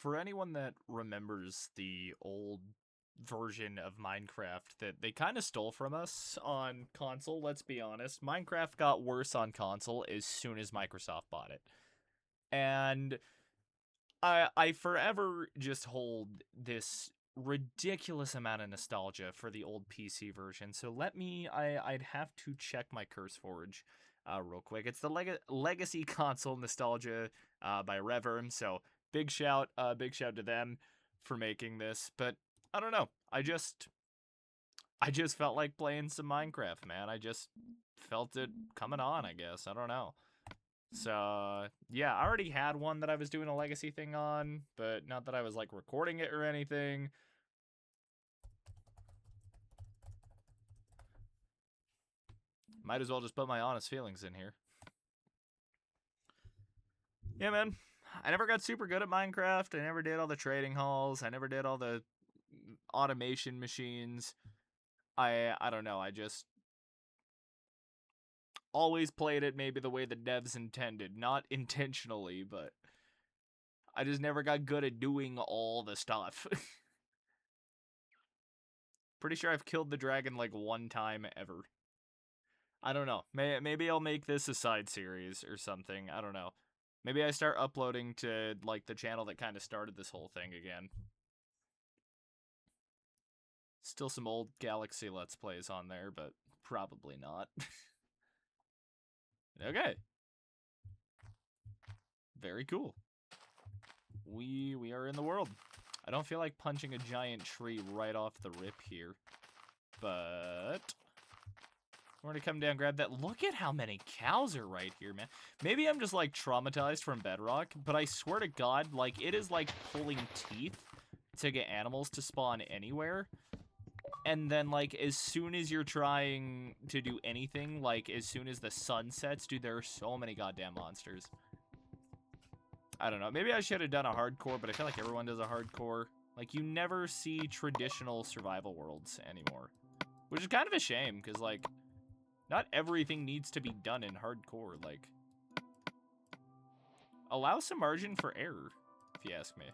For anyone that remembers the old version of Minecraft that they kind of stole from us on console, let's be honest, Minecraft got worse on console as soon as Microsoft bought it. And I forever just hold this ridiculous amount of nostalgia for the old PC version. So I'd have to check my Curse Forge real quick. It's the Legacy Console Nostalgia by Reverm. So big shout to them for making this. But I don't know. I just felt like playing some Minecraft, man. I just felt it coming on, I guess. I don't know. So, yeah, I already had one that I was doing a legacy thing on, but not that I was, like, recording it or anything. Might as well just put my honest feelings in here. Yeah, man. I never got super good at Minecraft. I never did all the trading halls. I never did all the automation machines. I don't know. I just always played it maybe the way the devs intended. Not intentionally, but I just never got good at doing all the stuff. Pretty sure I've killed the dragon like one time ever. I don't know. Maybe I'll make this a side series or something. I don't know. Maybe I start uploading to like the channel that kind of started this whole thing again. Still some old Galaxy Let's Plays on there, but probably not. Okay. Very cool. We are in the world. I don't feel like punching a giant tree right off the rip here. But we're gonna come down, grab that. Look at how many cows are right here, man. Maybe I'm just like traumatized from Bedrock, but I swear to God, like it is like pulling teeth to get animals to spawn anywhere. And then, like, as soon as you're trying to do anything, like, as soon as the sun sets, dude, there are so many goddamn monsters. I don't know. Maybe I should have done a hardcore, but I feel like everyone does a hardcore. Like, you never see traditional survival worlds anymore. Which is kind of a shame, because, like, not everything needs to be done in hardcore. Like, allow some margin for error, if you ask me.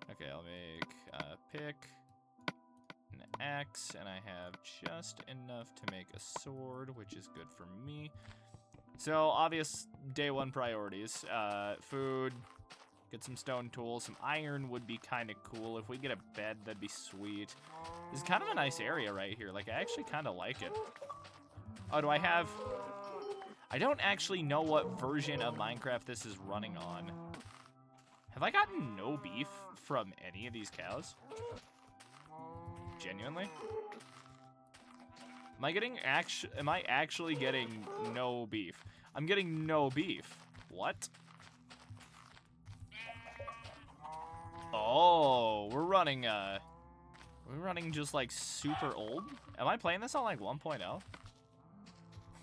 Okay, I'll make a pick. An axe, and I have just enough to make a sword, which is good for me. So, obvious day one priorities. Food, get some stone tools, some iron would be kind of cool. If we get a bed, that'd be sweet. This is kind of a nice area right here. Like, I actually kind of like it. Oh, do I have... I don't actually know what version of Minecraft this is running on. Have I gotten no beef from any of these cows? Genuinely? Am I actually getting no beef? I'm getting no beef. What? Oh, we're running just like super old? Am I playing this on like 1.0?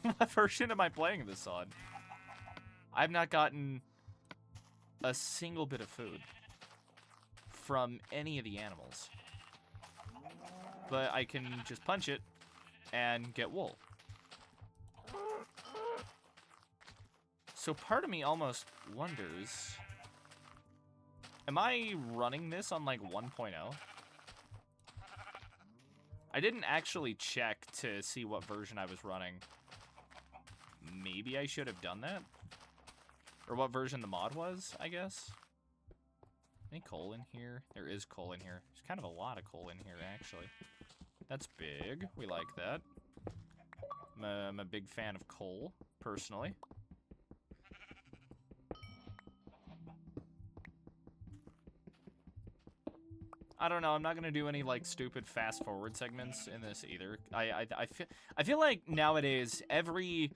What version am I playing this on? I've not gotten a single bit of food from any of the animals. But I can just punch it and get wool. So part of me almost wonders, am I running this on like 1.0? I didn't actually check to see what version I was running. Maybe I should have done that? Or what version the mod was, I guess? Any coal in here? There is coal in here. There's kind of a lot of coal in here, actually. That's big. We like that. I'm a big fan of coal, personally. I don't know. I'm not gonna do any like stupid fast forward segments in this either. I feel like nowadays every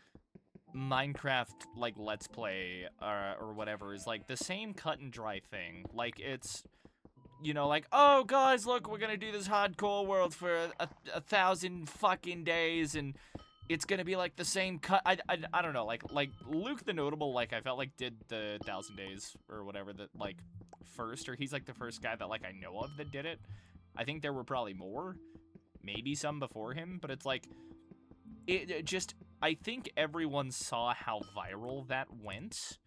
Minecraft like Let's Play or whatever is like the same cut and dry thing. Like it's, you know, like, oh guys, look, we're gonna do this hardcore world for a 1,000 fucking days, and it's gonna be like the same cut. I don't know. Like Luke the Notable, like I felt like did the 1,000 days or whatever that like first, or he's like the first guy that like I know of that did it. I think there were probably more, maybe some before him, but it's like it just, I think everyone saw how viral that went,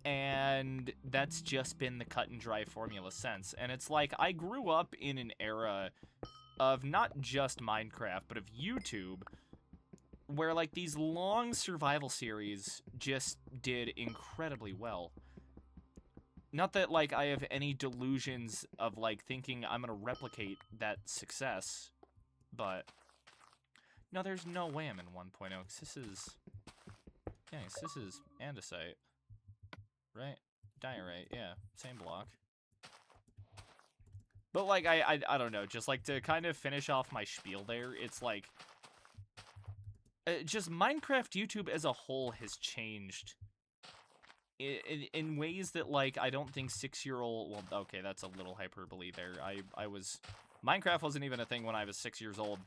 And that's just been the cut and dry formula since. And it's like, I grew up in an era of not just Minecraft, but of YouTube, where like these long survival series just did incredibly well. Not that like I have any delusions of like thinking I'm gonna replicate that success, but no, there's no way I'm in 1.0, because this is, yeah, this is andesite, right? Diorite, yeah, same block. But like I don't know, just like to kind of finish off my spiel there, it's like just Minecraft YouTube as a whole has changed in ways that, like, I don't think 6-year-old... Well, okay, that's a little hyperbole there. I was... Minecraft wasn't even a thing when I was 6 years old.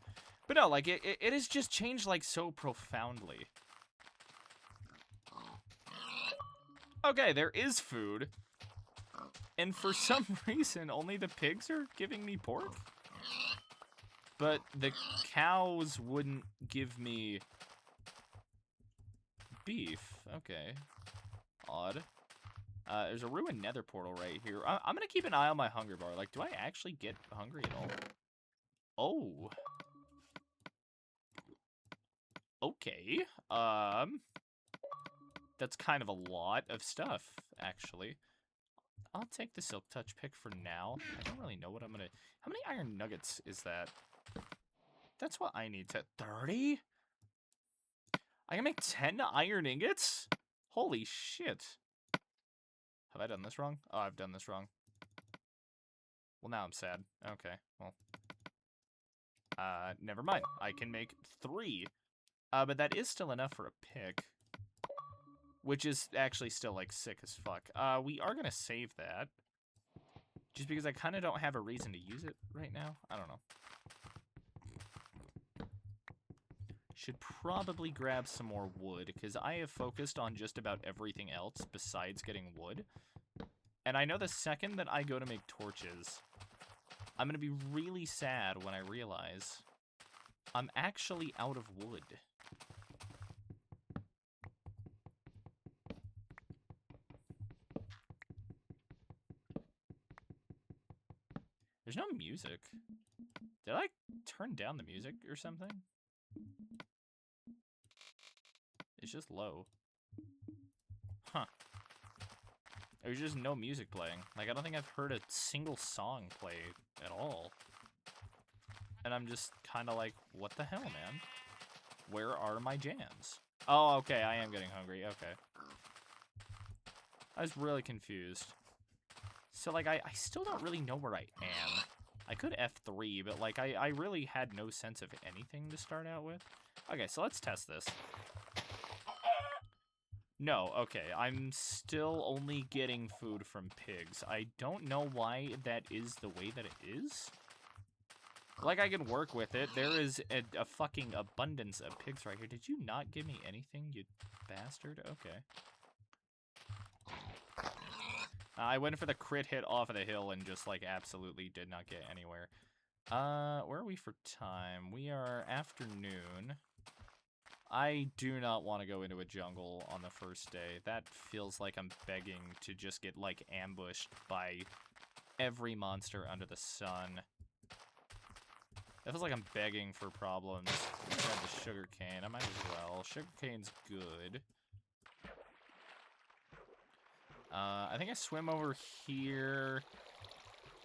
But no, like, it has just changed, like, so profoundly. Okay, there is food. And for some reason, only the pigs are giving me pork? But the cows wouldn't give me beef. Okay. Odd. There's a ruined nether portal right here. I'm gonna keep an eye on my hunger bar. Like, do I actually get hungry at all? Oh. Okay. That's kind of a lot of stuff, actually. I'll take the Silk Touch pick for now. I don't really know what I'm gonna... How many iron nuggets is that? That's what I need to... 30? I can make 10 iron ingots? Holy shit. Have I done this wrong? Oh, I've done this wrong. Well, now I'm sad. Okay, well. Never mind. I can make 3. But that is still enough for a pick. Which is actually still, like, sick as fuck. We are gonna save that. Just because I kind of don't have a reason to use it right now. I don't know. Should probably grab some more wood, because I have focused on just about everything else besides getting wood. And I know the second that I go to make torches, I'm going to be really sad when I realize I'm actually out of wood. There's no music. Did I turn down the music or something? It's just low. Huh. There's just no music playing. Like, I don't think I've heard a single song play at all. And I'm just kind of like, what the hell, man? Where are my jams? Oh, okay, I am getting hungry. Okay. I was really confused. So, like, I still don't really know where I am. I could F3, but, like, I really had no sense of anything to start out with. Okay, so let's test this. No, okay, I'm still only getting food from pigs. I don't know why that is the way that it is. Like, I can work with it. There is a fucking abundance of pigs right here. Did you not give me anything, you bastard? Okay. I went for the crit hit off of the hill and just, like, absolutely did not get anywhere. Where are we for time? We are afternoon. I do not want to go into a jungle on the first day. That feels like I'm begging to just get, like, ambushed by every monster under the sun. That feels like I'm begging for problems. Grab the sugarcane. I might as well. Sugarcane's good. I think I swim over here,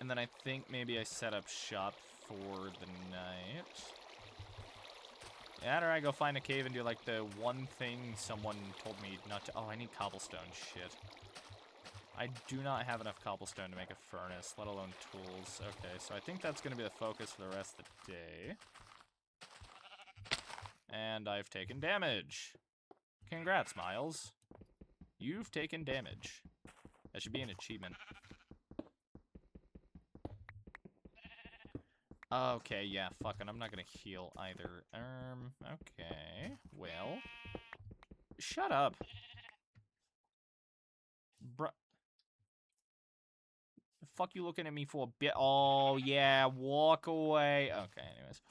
and then I think maybe I set up shop for the night. Yeah, or I go find a cave and do, like, the one thing someone told me not to... Oh, I need cobblestone. Shit. I do not have enough cobblestone to make a furnace, let alone tools. Okay, so I think that's going to be the focus for the rest of the day. And I've taken damage. Congrats, Miles. You've taken damage. That should be an achievement. Okay, yeah, fuck it. I'm not gonna heal either. Okay. Well. Shut up. Bruh. The fuck you looking at me for a bit? Oh, yeah, walk away. Okay, anyways.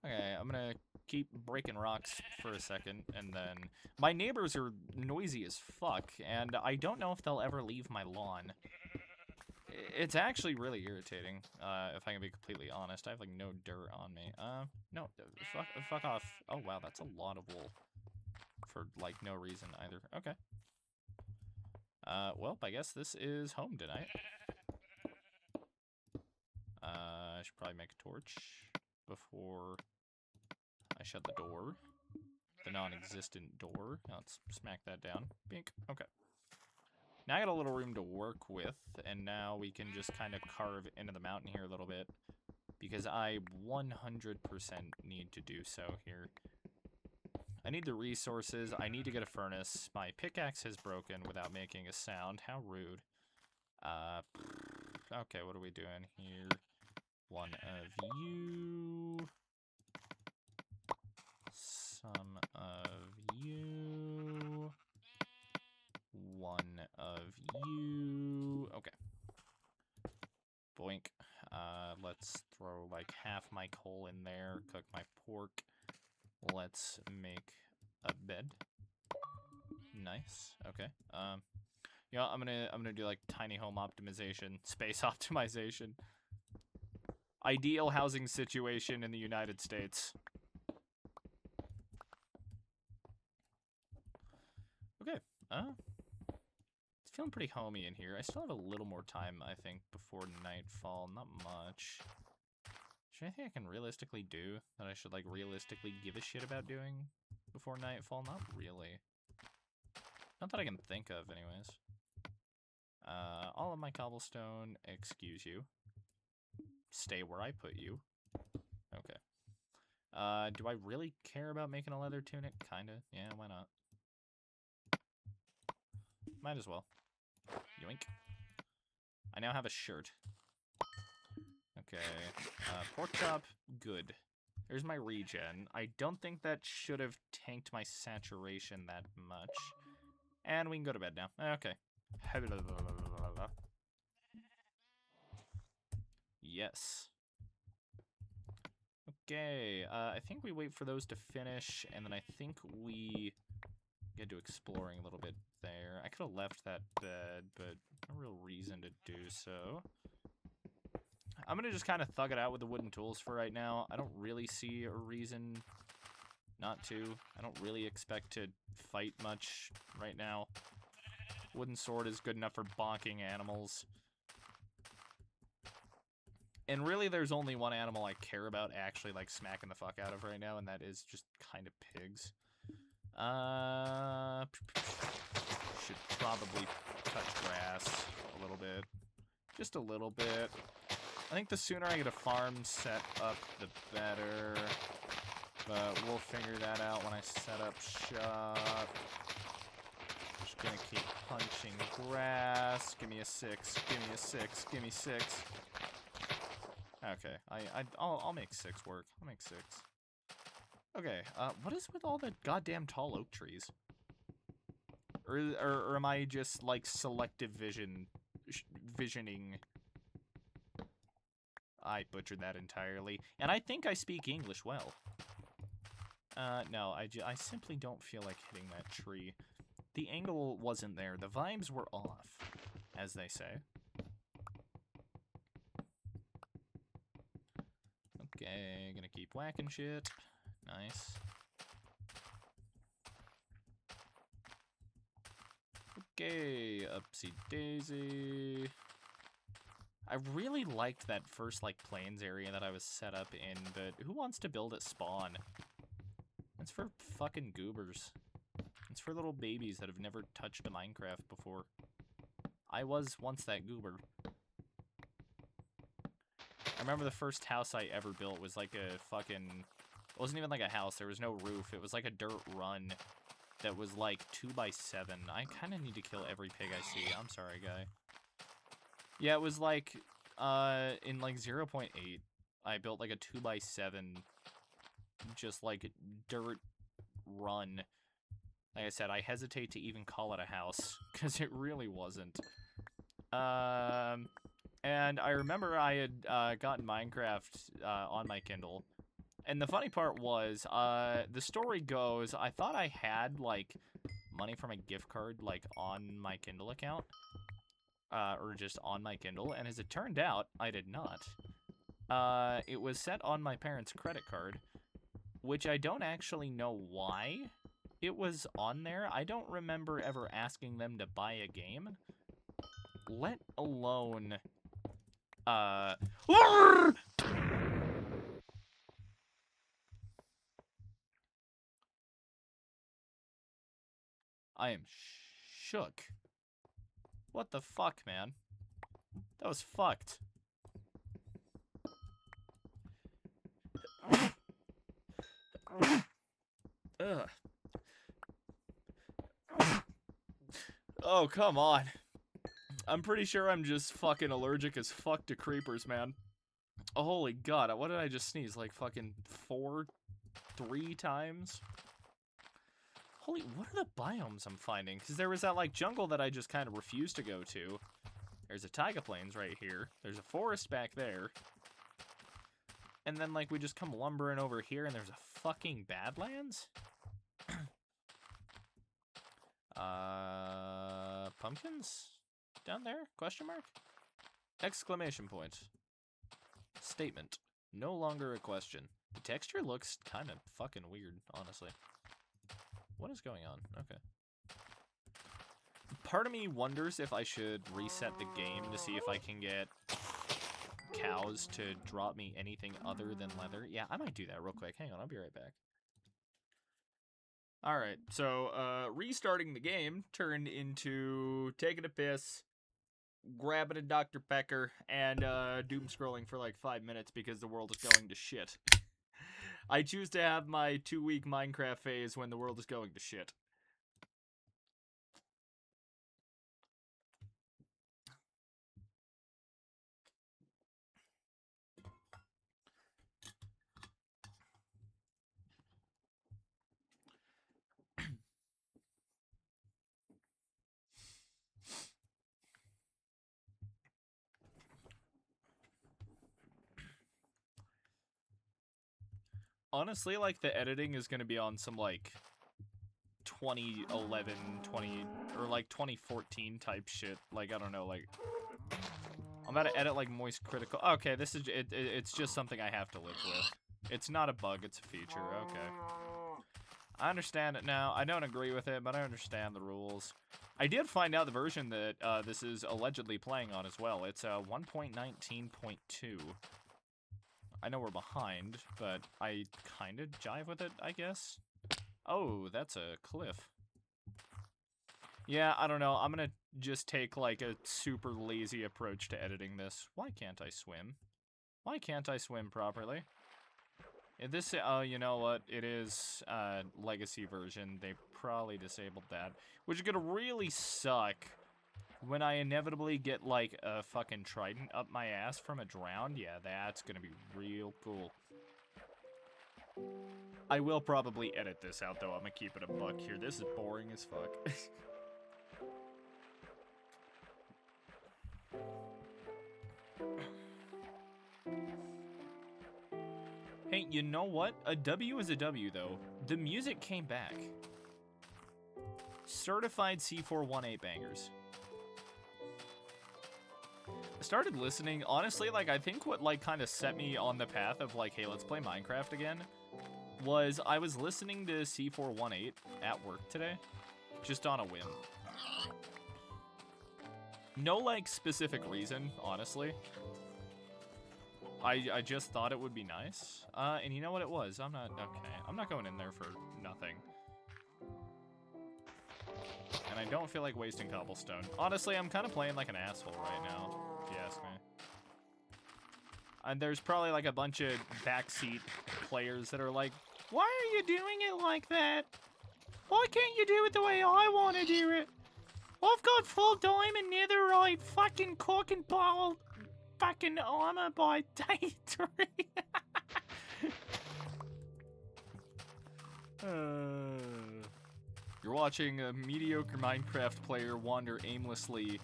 Okay, I'm gonna keep breaking rocks for a second, and then my neighbors are noisy as fuck, and I don't know if they'll ever leave my lawn. It's actually really irritating, if I can be completely honest. I have, like, no dirt on me. No, fuck off. Oh, wow, that's a lot of wool. For, like, no reason either. Okay. Well, I guess this is home tonight. I should probably make a torch before I shut the door. The non-existent door. Let's smack that down. Bink. Okay. Now I got a little room to work with, and now we can just kind of carve into the mountain here a little bit, because I 100% need to do so here. I need the resources. I need to get a furnace. My pickaxe has broken without making a sound. How rude. Okay, what are we doing here? One of you. Some of you. One of you. Okay. Boink. Let's throw like half my coal in there. Cook my pork. Let's make a bed. Nice. Okay. You know, I'm gonna do like tiny home optimization, space optimization. Ideal housing situation in the United States. Okay. It's feeling pretty homey in here. I still have a little more time, I think, before nightfall. Not much. Is there anything I can realistically do that I should, like, realistically give a shit about doing before nightfall? Not really. Not that I can think of, anyways. All of my cobblestone, excuse you. Stay where I put you. Okay. Do I really care about making a leather tunic? Kinda. Yeah, why not? Might as well. Yoink. I now have a shirt. Okay. Pork chop, good. There's my regen. I don't think that should have tanked my saturation that much. And we can go to bed now. Okay. Yes. Okay, I think we wait for those to finish, and then I think we get to exploring a little bit there. I could have left that bed, but no real reason to do so. I'm gonna just kind of thug it out with the wooden tools for right now. I don't really see a reason not to. I don't really expect to fight much right now. Wooden sword is good enough for bonking animals. And really, there's only one animal I care about actually, like, smacking the fuck out of right now, and that is just kind of pigs. Should probably touch grass a little bit. Just a little bit. I think the sooner I get a farm set up, the better. But we'll figure that out when I set up shop. Just gonna keep punching grass. Give me a 6. Give me a 6. Give me 6. Okay, I'll make 6 work. I'll make 6. Okay, what is with all the goddamn tall oak trees? Or am I just, like, selective visioning? I butchered that entirely. And I think I speak English well. No, I simply don't feel like hitting that tree. The angle wasn't there. The vibes were off, as they say. Okay, gonna keep whacking shit. Nice. Okay, upsy daisy. I really liked that first, like, plains area that I was set up in, but who wants to build at spawn? It's for fucking goobers. It's for little babies that have never touched a Minecraft before. I was once that goober. I remember the first house I ever built was like a fucking... It wasn't even like a house, there was no roof. It was like a dirt run that was like 2x7. I kind of need to kill every pig I see. I'm sorry, guy. Yeah, it was like, in like 0.8, I built like a 2x7, just like dirt run. Like I said, I hesitate to even call it a house, because it really wasn't. And I remember I had gotten Minecraft on my Kindle, And the funny part was, the story goes, I thought I had, like, money from a gift card, like, on my Kindle account. Or just on my Kindle, and as it turned out, I did not. It was set on my parents' credit card, which I don't actually know why it was on there. I don't remember ever asking them to buy a game, let alone, I am shook. What the fuck, man? That was fucked. Ugh. Oh, come on. I'm pretty sure I'm just fucking allergic as fuck to creepers, man. Oh, holy god, what did I just sneeze? Like fucking 3 times? Holy, what are the biomes I'm finding? Because there was that, like, jungle that I just kind of refused to go to. There's a taiga plains right here. There's a forest back there. And then, like, we just come lumbering over here and there's a fucking Badlands? Pumpkins? Down there? Question mark? Exclamation point. Statement. No longer a question. The texture looks kind of fucking weird, honestly. What is going on? Okay. Part of me wonders if I should reset the game to see if I can get cows to drop me anything other than leather. Yeah, I might do that real quick. Hang on, I'll be right back. Alright, so, restarting the game turned into taking a piss, grabbing a Dr. Pecker, and, doom scrolling for like 5 minutes because the world is going to shit. I choose to have my 2-week Minecraft phase when the world is going to shit. Honestly, like, the editing is gonna be on some, like, 2011, or, like, 2014 type shit. Like, I don't know, like... I'm about to edit, like, moist critical... Okay, this is... It's just something I have to live with. It's not a bug, it's a feature. Okay. I understand it now. I don't agree with it, but I understand the rules. I did find out the version that this is allegedly playing on as well. It's 1.19.2. I know we're behind, but I kind of jive with it, I guess. Oh, that's a cliff. Yeah, I don't know. I'm gonna just take, like, a super lazy approach to editing this. Why can't I swim? Why can't I swim properly? This, oh, you know what? It is, legacy version. They probably disabled that. Which is gonna really suck when I inevitably get, like, a fucking trident up my ass from a drown. Yeah, that's gonna be real cool. I will probably edit this out, though. I'm gonna keep it a buck here. This is boring as fuck. Hey, you know what? A W is a W, though. The music came back. Certified C418 bangers. I started listening, honestly, like, I think what, like, kind of set me on the path of, like, hey, let's play Minecraft again, was I was listening to C418 at work today, just on a whim. No, like, specific reason, honestly. I just thought it would be nice, and you know what it was? I'm not going in there for nothing. And I don't feel like wasting cobblestone. Honestly, I'm kind of playing like an asshole right now, if you ask me. And there's probably like a bunch of backseat players that are like, why are you doing it like that? Why can't you do it the way I want to do it? I've got full diamond netherite fucking cock and ball fucking armor by day 3. You're watching a mediocre Minecraft player wander aimlessly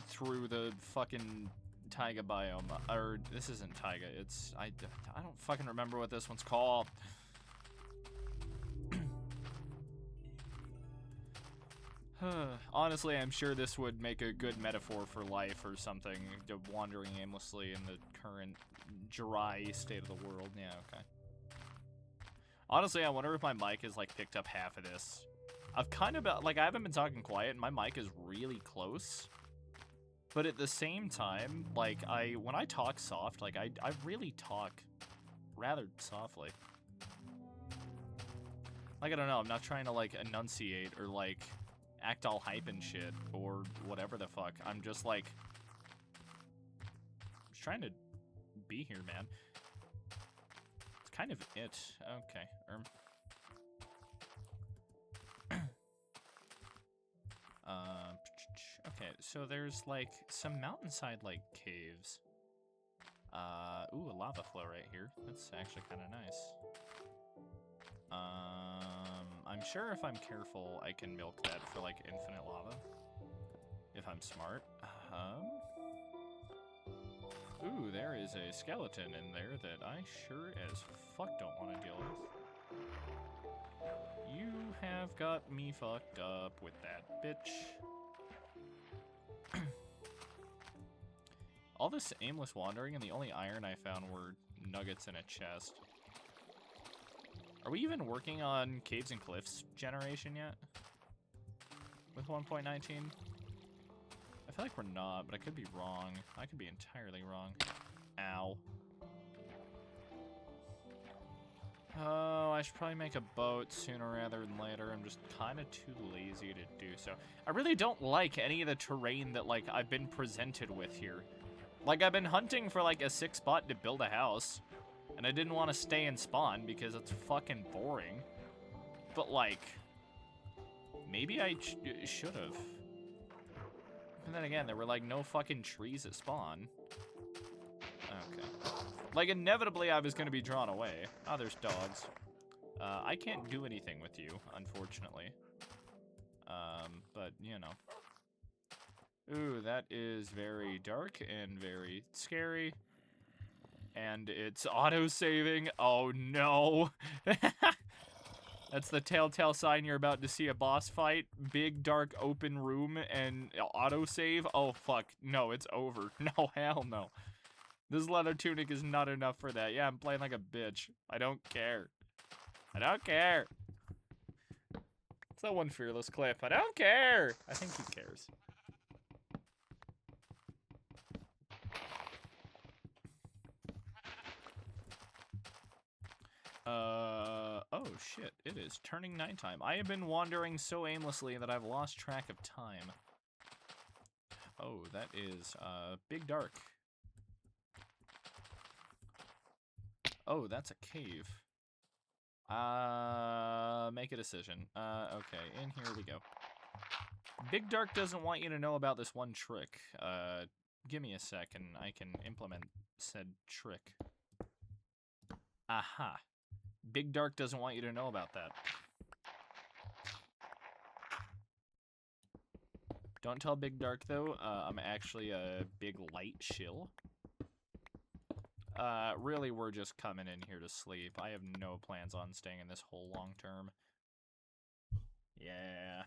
through the fucking taiga biome, or this isn't taiga, it's, I don't fucking remember what this one's called. Honestly, I'm sure this would make a good metaphor for life or something, wandering aimlessly in the current dry state of the world. Yeah, okay. Honestly, I wonder if my mic has, like, picked up half of this. I've kind of, like, I haven't been talking quiet, and my mic is really close. But at the same time, like, when I talk soft, like, I really talk rather softly. Like, I don't know, I'm not trying to, like, enunciate or, like, act all hype and shit, or whatever the fuck. I'm just, like, just trying to be here, man. It's kind of it. Okay. Okay, so there's, like, some mountainside, like, caves. Ooh, a lava flow right here. That's actually kind of nice. I'm sure if I'm careful, I can milk that for, like, infinite lava. If I'm smart. Ooh, there is a skeleton in there that I sure as fuck don't want to deal with. You have got me fucked up with that, bitch. All this aimless wandering, and the only iron I found were nuggets in a chest. Are we even working on Caves and Cliffs generation yet? With 1.19? I feel like we're not, but I could be wrong. I could be entirely wrong. Ow. Oh, I should probably make a boat sooner rather than later. I'm just kind of too lazy to do so. I really don't like any of the terrain that, like, I've been presented with here. Like, I've been hunting for, like, a sick spot to build a house, and I didn't want to stay and spawn because it's fucking boring. But, like, maybe I should have. And then again, there were, like, no fucking trees at spawn. Okay. Like, inevitably, I was going to be drawn away. Oh, there's dogs. I can't do anything with you, unfortunately. But, you know. Ooh, that is very dark and very scary. And it's auto-saving. Oh, no. That's the telltale sign you're about to see a boss fight. Big, dark, open room and auto-save. Oh, fuck. No, it's over. No, hell no. This leather tunic is not enough for that. Yeah, I'm playing like a bitch. I don't care. I don't care. It's that one fearless clip. I don't care. I think he cares. Oh shit, it is turning nighttime. I have been wandering so aimlessly that I've lost track of time. Oh, that is, big dark. Oh, that's a cave. Make a decision. Okay, in here we go. Big Dark doesn't want you to know about this one trick. Give me a second, I can implement said trick. Aha. Big Dark doesn't want you to know about that. Don't tell Big Dark, though. I'm actually a big light shill. Really, we're just coming in here to sleep. I have no plans on staying in this hole long term. Yeah.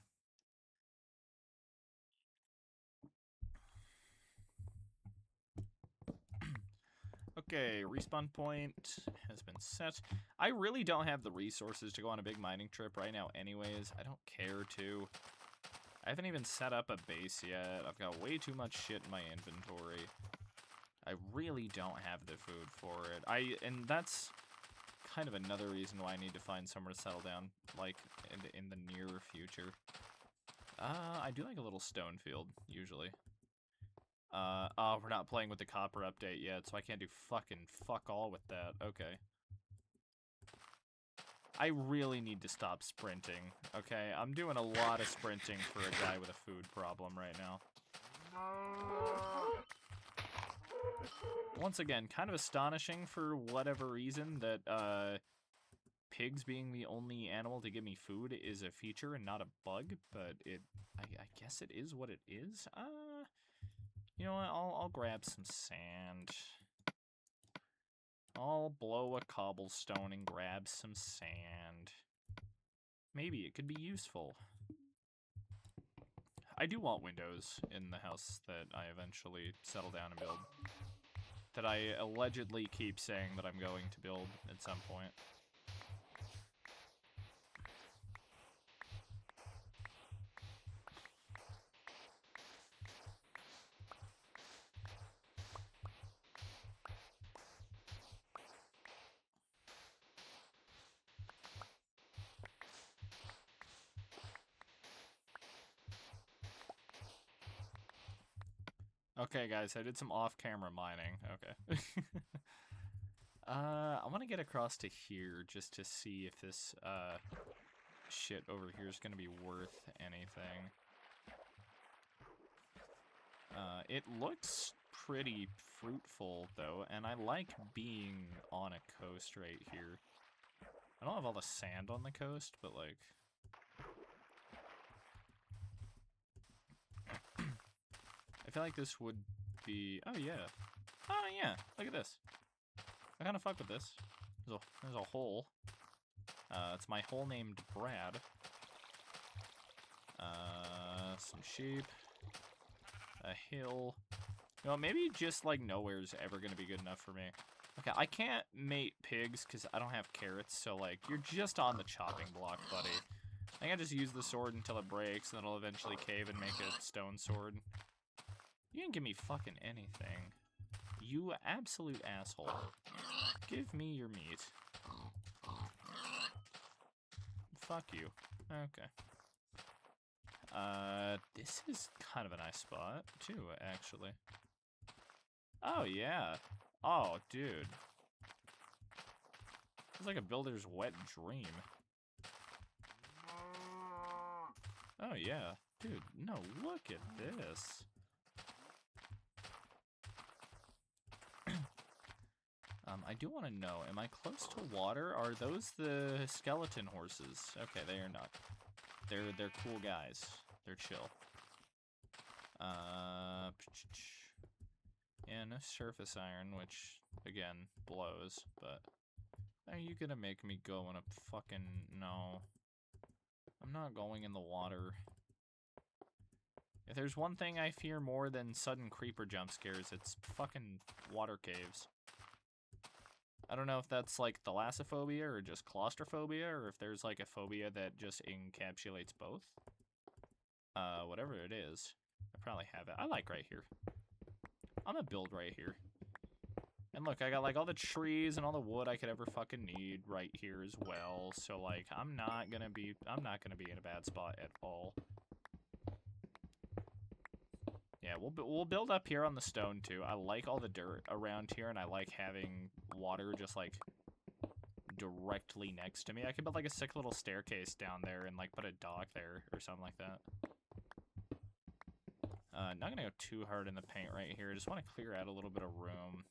Okay, respawn point has been set. I really don't have the resources to go on a big mining trip right now anyways. I don't care to. I haven't even set up a base yet. I've got way too much shit in my inventory. I really don't have the food for it. And that's kind of another reason why I need to find somewhere to settle down, like, in the near future. I do like a little stone field, usually. Oh, we're not playing with the copper update yet, so I can't do fuck all with that. Okay. I really need to stop sprinting, okay? I'm doing a lot of sprinting for a guy with a food problem right now. Once again, kind of astonishing for whatever reason that, pigs being the only animal to give me food is a feature and not a bug, but I guess it is what it is. You know what? I'll grab some sand. I'll blow a cobblestone and grab some sand. Maybe it could be useful. I do want windows in the house that I eventually settle down and build. That I allegedly keep saying that I'm going to build at some point. Okay, guys, I did some off-camera mining. Okay. I want to get across to here just to see if this shit over here is going to be worth anything. It looks pretty fruitful, though, and I like being on a coast right here. I don't have all the sand on the coast, but, like... I feel like this would be... Oh, yeah. Oh, yeah. Look at this. I kind of fuck with this. There's a hole. It's my hole named Brad. Some sheep. A hill. You know, maybe just, like, nowhere's ever gonna be good enough for me. Okay, I can't mate pigs because I don't have carrots, so, like, you're just on the chopping block, buddy. I think I just use the sword until it breaks, and then it'll eventually cave and make a stone sword. You didn't give me fucking anything. You absolute asshole. Give me your meat. Fuck you. Okay. This is kind of a nice spot, too, actually. Oh, yeah. Oh, dude. It's like a builder's wet dream. Oh, yeah. Dude, no, look at this. I do want to know, am I close to water? Are those the skeleton horses? Okay, they are not. They're cool guys. They're chill. Yeah, no surface iron, which, again, blows, but... Are you gonna make me go in a fucking... No. I'm not going in the water. If there's one thing I fear more than sudden creeper jump scares, it's fucking water caves. I don't know if that's, like, thalassophobia or just claustrophobia, or if there's, like, a phobia that just encapsulates both. Whatever it is. I probably have it. I like right here. I'm gonna build right here. And look, I got, like, all the trees and all the wood I could ever fucking need right here as well. So, like, I'm not gonna be in a bad spot at all. Yeah, we'll build up here on the stone, too. I like all the dirt around here, and I like having water just, like, directly next to me. I could build, like, a sick little staircase down there and, like, put a dock there or something like that. Not gonna go too hard in the paint right here. I just want to clear out a little bit of room.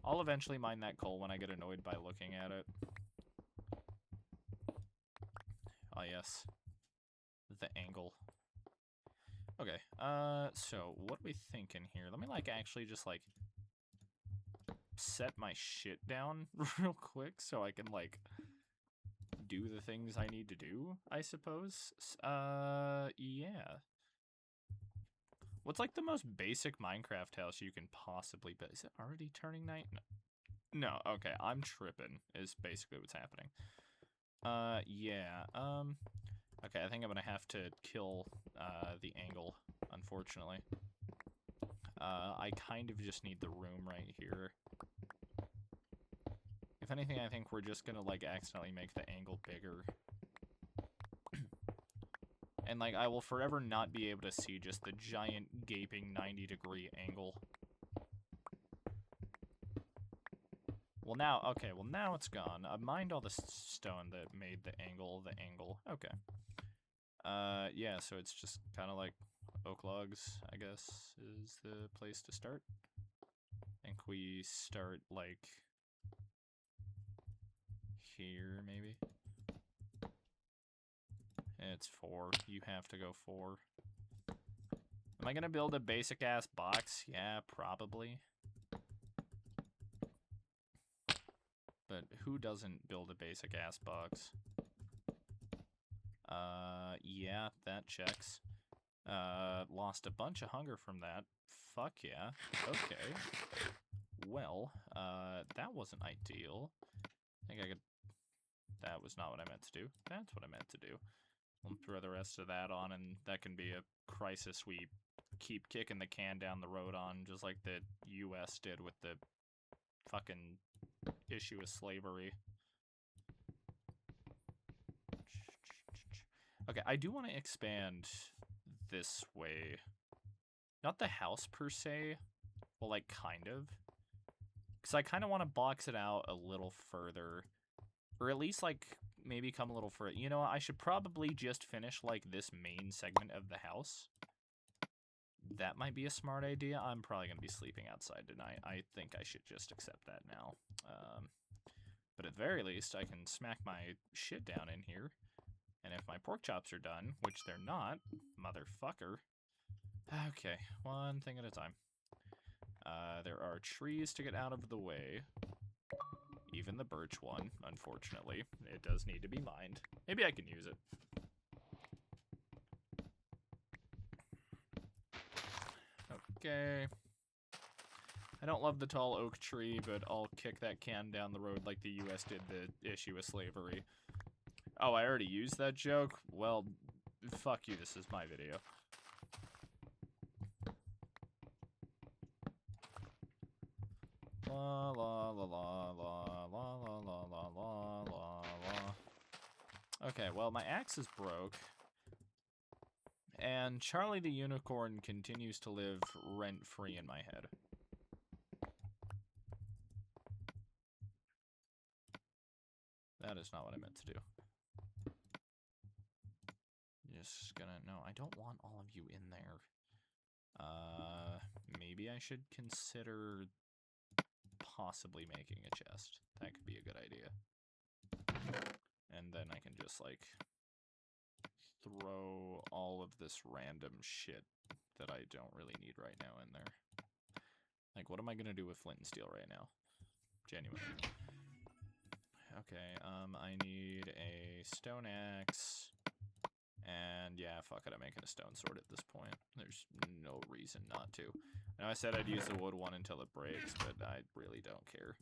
I'll eventually mine that coal when I get annoyed by looking at it. Oh, yes. The angle. Okay, so what are we thinking here? Let me, like, actually just, like, set my shit down real quick so I can, like, do the things I need to do, I suppose. Yeah. What's, like, the most basic Minecraft house you can possibly build? Is it already turning night? No, okay, I'm tripping, is basically what's happening. Yeah, okay, I think I'm gonna have to kill, the angle, unfortunately. I kind of just need the room right here. If anything, I think we're just gonna, like, accidentally make the angle bigger. And, like, I will forever not be able to see just the giant, gaping 90-degree angle. Well, now, okay, well, now it's gone. I mined all the stone that made the angle. Okay. Yeah, so it's just kind of like oak logs, I guess, is the place to start. I think we start, like, here, maybe? It's 4. You have to go 4. Am I gonna build a basic-ass box? Yeah, probably. But who doesn't build a basic-ass box? Yeah, that checks. Lost a bunch of hunger from that. Fuck yeah. Okay. Well, that wasn't ideal. I think I could... That was not what I meant to do. That's what I meant to do. We'll throw the rest of that on, and that can be a crisis we keep kicking the can down the road on, just like the U.S. did with the fucking issue of slavery. Okay, I do want to expand this way. Not the house per se, well, like, kind of. Because I kind of want to box it out a little further. Or at least, like, maybe come a little further. You know what, I should probably just finish, like, this main segment of the house. That might be a smart idea. I'm probably going to be sleeping outside tonight. I think I should just accept that now. But at the very least, I can smack my shit down in here. And if my pork chops are done, which they're not, motherfucker. Okay, one thing at a time. There are trees to get out of the way. Even the birch one, unfortunately. It does need to be mined. Maybe I can use it. Okay. I don't love the tall oak tree, but I'll kick that can down the road like the U.S. did the issue of slavery. Oh, I already used that joke? Well, fuck you, this is my video. La la la la la la la la la la la la. Okay, well, my axe is broke. And Charlie the Unicorn continues to live rent-free in my head. That is not what I meant to do. Just gonna... No, I don't want all of you in there. Maybe I should consider possibly making a chest. That could be a good idea. And then I can just, like, throw all of this random shit that I don't really need right now in there. Like, what am I gonna do with flint and steel right now? Genuinely. Okay, I need a stone axe. And yeah, fuck it, I'm making a stone sword at this point. There's no reason not to. I know I said I'd use the wood one until it breaks, but I really don't care.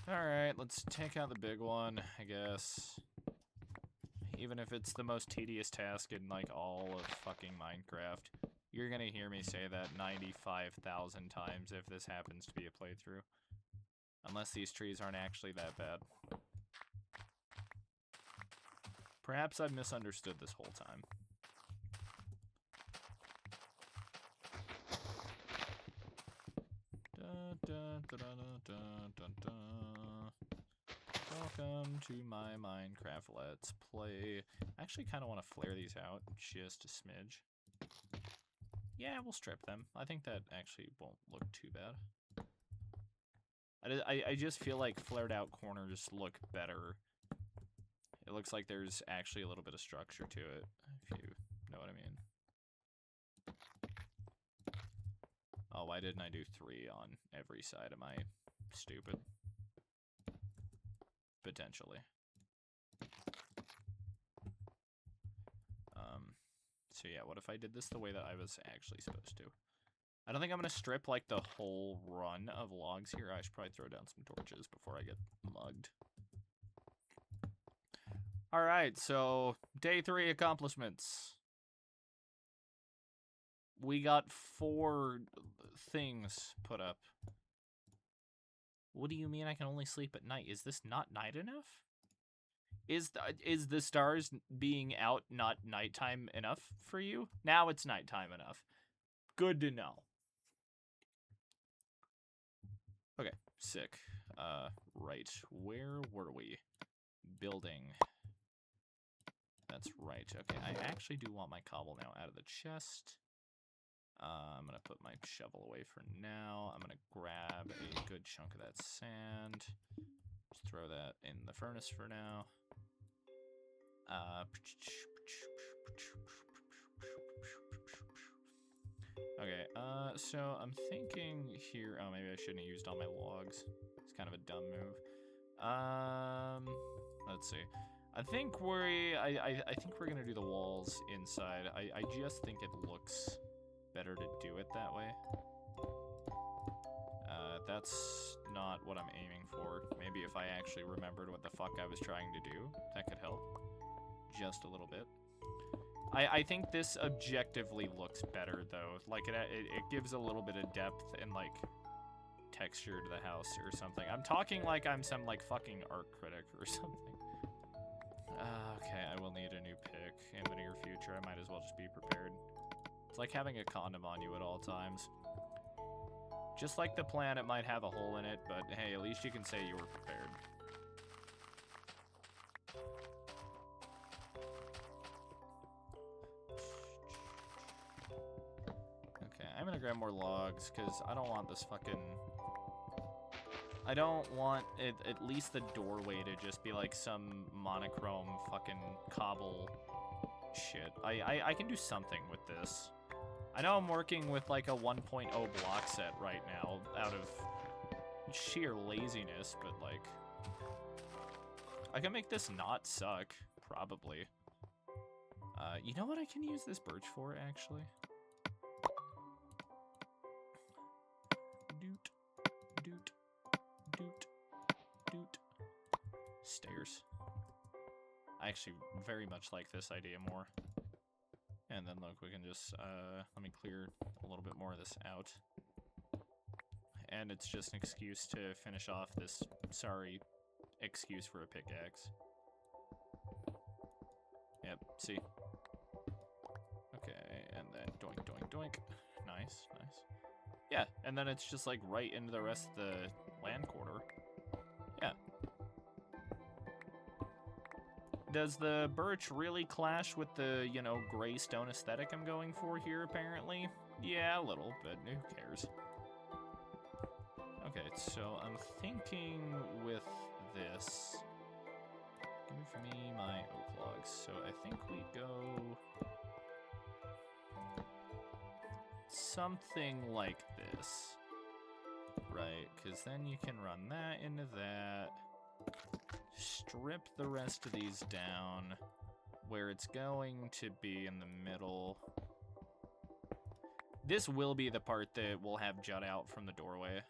Alright, let's take out the big one, I guess. Even if it's the most tedious task in, like, all of fucking Minecraft. You're gonna hear me say that 95,000 times if this happens to be a playthrough. Unless these trees aren't actually that bad. Perhaps I've misunderstood this whole time. Welcome to my Minecraft Let's Play. I actually kind of want to flare these out just a smidge. Yeah, we'll strip them. I think that actually won't look too bad. I just feel like flared out corners look better. It looks like there's actually a little bit of structure to it, if you know what I mean. Oh, why didn't I do 3 on every side? Am I stupid? Potentially. So yeah, what if I did this the way that I was actually supposed to? I don't think I'm going to strip, like, the whole run of logs here. I should probably throw down some torches before I get mugged. Alright, so day 3 accomplishments. We got 4 things put up. What do you mean I can only sleep at night? Is this not night enough? Is the stars being out not nighttime enough for you? Now it's nighttime enough. Good to know. Okay, sick. Right. Where were we? Building. That's right. Okay, I actually do want my cobble now out of the chest. I'm going to put my shovel away for now. I'm going to grab a good chunk of that sand. Just throw that in the furnace for now. So I'm thinking here. Oh, maybe I shouldn't have used all my logs. It's kind of a dumb move. Let's see. I think I think we're gonna do the walls inside. I just think it looks better to do it that way. That's not what I'm aiming for. Maybe if I actually remembered what the fuck I was trying to do, that could help. Just a little bit. I think this objectively looks better, though. Like, it gives a little bit of depth and, like, texture to the house or something. I'm talking like I'm some, like, fucking art critic or something. Okay, I will need a new pick in the near future. I might as well just be prepared. It's like having a condom on you at all times. Just like the planet might have a hole in it, but hey, at least you can say you were prepared. Okay, I'm gonna grab more logs, because I don't want this fucking... I don't want it, at least the doorway to just be like some monochrome fucking cobble shit. I can do something with this. I know I'm working with like a 1.0 block set right now out of sheer laziness, but like... I can make this not suck, probably. You know what I can use this birch for, actually? Doot, doot, doot, doot. Stairs. I actually very much like this idea more. And then look, we can just, let me clear a little bit more of this out. And it's just an excuse to finish off this, sorry, excuse for a pickaxe. Yep, see? Okay, and then doink, doink, doink. Nice, nice. Yeah, and then it's just like right into the rest of the land quarter. Yeah. Does the birch really clash with the, you know, gray stone aesthetic I'm going for here, apparently? Yeah, a little, but who cares? Okay, so I'm thinking with this... Give me my oak logs. So I think we go... something like this. Right, because then you can run that into that. Strip the rest of these down where it's going to be in the middle. This will be the part that will have jut out from the doorway.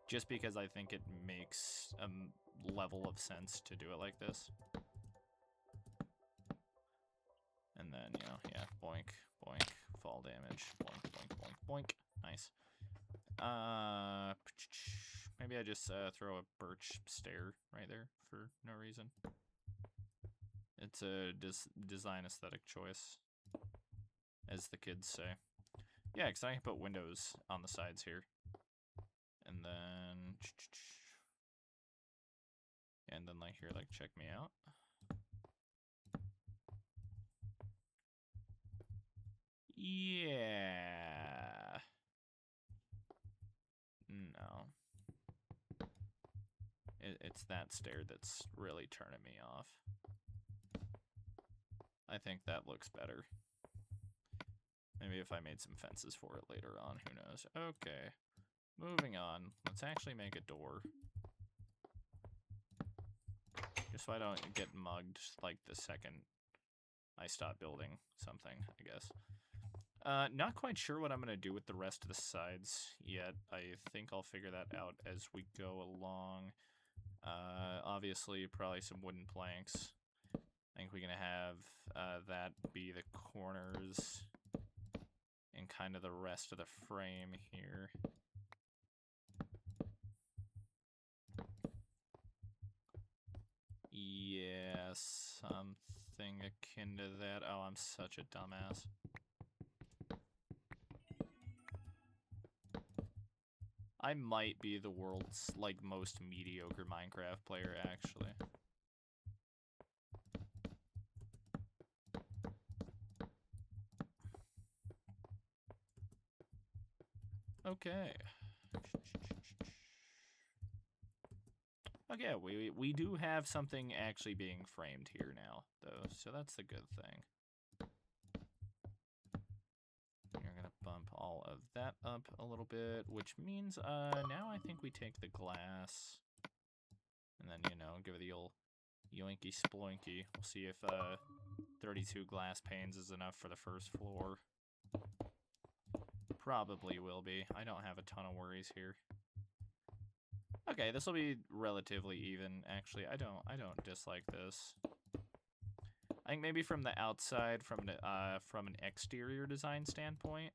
Just because I think it makes a level of sense to do it like this. And then, you know, yeah, boink, boink, fall damage, boink, boink, boink, boink. Nice. Maybe I just throw a birch stair right there for no reason. It's a design aesthetic choice, as the kids say. Yeah, because I can put windows on the sides here. And then... And then, like, here, like, check me out. Yeah. No. It's that stair that's really turning me off. I think that looks better. Maybe if I made some fences for it later on, who knows. Okay. Moving on. Let's actually make a door. Just so I don't get mugged, like, the second I stop building something, I guess. Not quite sure what I'm going to do with the rest of the sides yet. I think I'll figure that out as we go along. Obviously, probably some wooden planks. I think we're going to have that be the corners and kind of the rest of the frame here. Yeah, something akin to that. Oh, I'm such a dumbass. I might be the world's, like, most mediocre Minecraft player, actually. Okay. Okay, we do have something actually being framed here now, though, so that's the good thing. You're gonna bump all of that up a little bit, which means now I think we take the glass and then, you know, give it the old yoinky sploinky. We'll see if 32 glass panes is enough for the first floor. Probably will be. I don't have a ton of worries here. Okay, this will be relatively even. Actually, I don't dislike this. I think maybe from the outside, from an exterior design standpoint,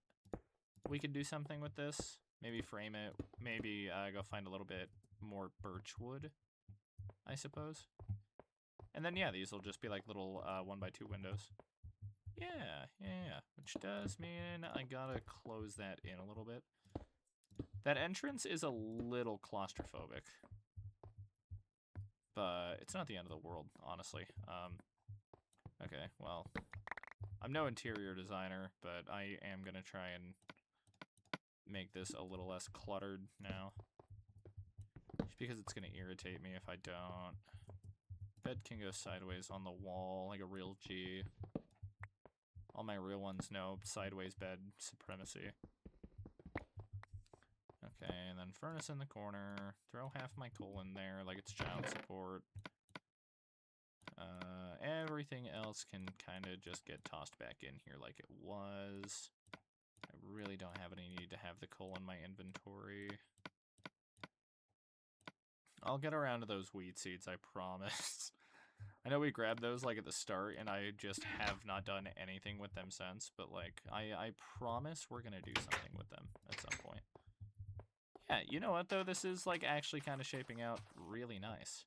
we could do something with this. Maybe frame it. Maybe go find a little bit more birch wood, I suppose. And then yeah, these will just be like little 1x2 windows. Yeah. Which does mean I gotta close that in a little bit. That entrance is a little claustrophobic, but it's not the end of the world, honestly. Okay, well, I'm no interior designer, but I am gonna try and make this a little less cluttered now. Just because it's gonna irritate me if I don't. Bed can go sideways on the wall like a real G. All my real ones know sideways bed supremacy. Okay, and then furnace in the corner. Throw half my coal in there like it's child support. Everything else can kind of just get tossed back in here like it was. I really don't have any need to have the coal in my inventory. I'll get around to those wheat seeds, I promise. I know we grabbed those like at the start, and I just have not done anything with them since, but like, I promise we're gonna do something with them at some point. Yeah, you know what though? This is like actually kind of shaping out really nice.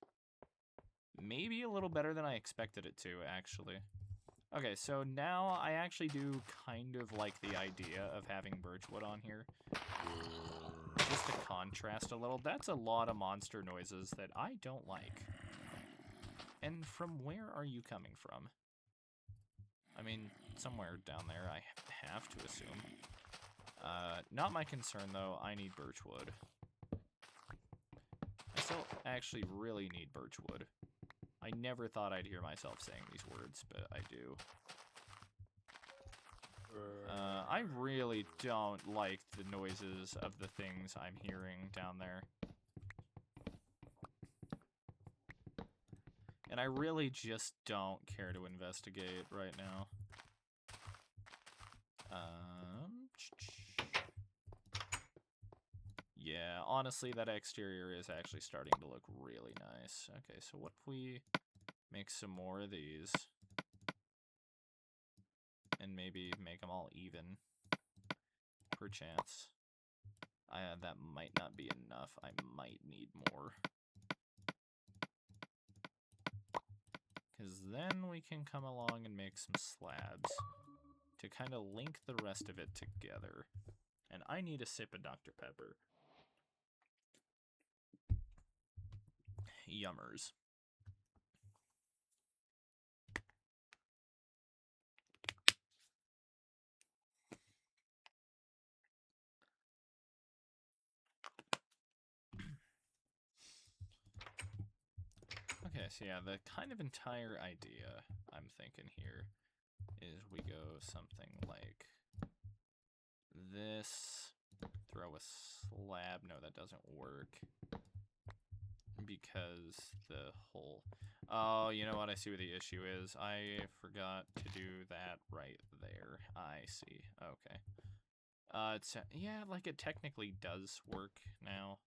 Maybe a little better than I expected it to, actually. Okay, so now I actually do kind of like the idea of having birchwood on here. Just to contrast a little. That's a lot of monster noises that I don't like. And from where are you coming from? I mean, somewhere down there, I have to assume. Not my concern, though. I need birchwood. I still actually really need birchwood. I never thought I'd hear myself saying these words, but I do. I really don't like the noises of the things I'm hearing down there. And I really just don't care to investigate right now. Yeah, honestly, that exterior is actually starting to look really nice. Okay, so what if we make some more of these? And maybe make them all even, perchance. That might not be enough. I might need more. Because then we can come along and make some slabs to kind of link the rest of it together. And I need a sip of Dr. Pepper. Yummers. Okay, so yeah, the kind of entire idea I'm thinking here is we go something like this, throw a slab. No, that doesn't work because the whole... Oh, you know what? I see what the issue is. I forgot to do that right there. I see. Okay. Yeah, like it technically does work now.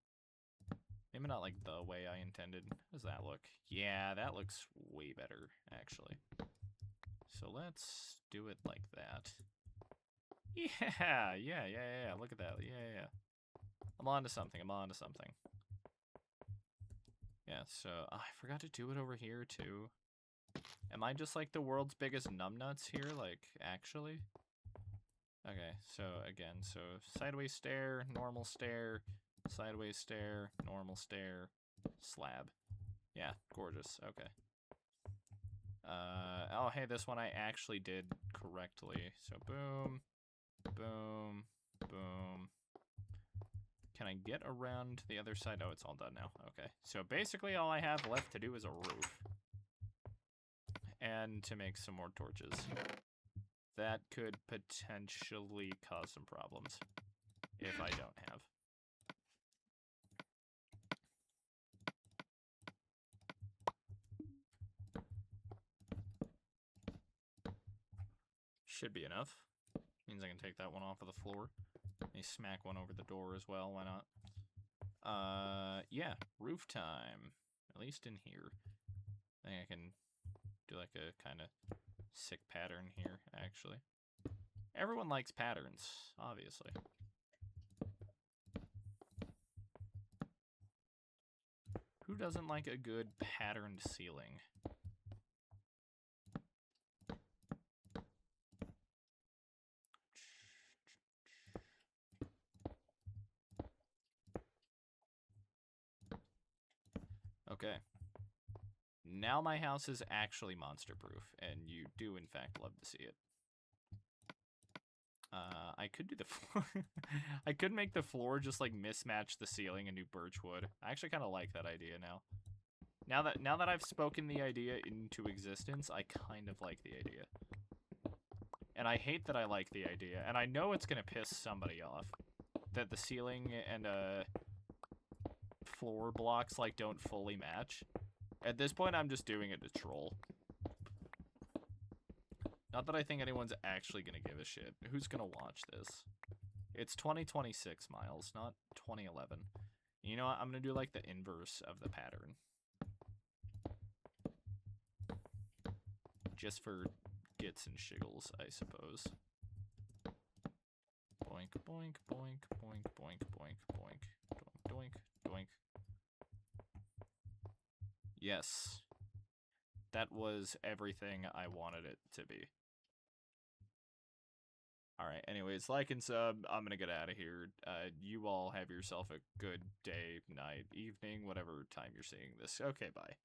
Maybe not like the way I intended. How does that look? Yeah, that looks way better, actually. So let's do it like that. Yeah. Look at that. Yeah. I'm on to something. Yeah, so I forgot to do it over here, too. Am I just like the world's biggest numbnuts here? Like, actually? Okay, so again, so sideways stair, normal stair, sideways stair, normal stair, slab. Yeah, gorgeous. Okay. Oh, hey, this one I actually did correctly. So boom, boom, boom. Can I get around to the other side? Oh, it's all done now. Okay. So basically all I have left to do is a roof. And to make some more torches. That could potentially cause some problems. if I don't have. Should be enough. Means I can take that one off of the floor. Maybe smack one over the door as well, why not? Yeah, roof time. At least in here. I think I can do like a kind of sick pattern here, actually. Everyone likes patterns, obviously. Who doesn't like a good patterned ceiling? Okay. Now my house is actually monster-proof, and you do, in fact, love to see it. I could do the floor. I could make the floor just, like, mismatch the ceiling and do birch wood. I actually kind of like that idea now. Now that I've spoken the idea into existence, I kind of like the idea. And I hate that I like the idea, and I know it's gonna piss somebody off. That the ceiling and, floor blocks, like, don't fully match. At this point, I'm just doing it to troll. Not that I think anyone's actually gonna give a shit. Who's gonna watch this? It's 2026, Miles, not 2011. You know what? I'm gonna do, like, the inverse of the pattern. Just for gits and shiggles, I suppose. Boink, boink, boink, boink, boink, boink, boink, doink, doink, doink. Yes. That was everything I wanted it to be. Alright, anyways, like and sub. I'm gonna get out of here. You all have yourself a good day, night, evening, whatever time you're seeing this. Okay, bye.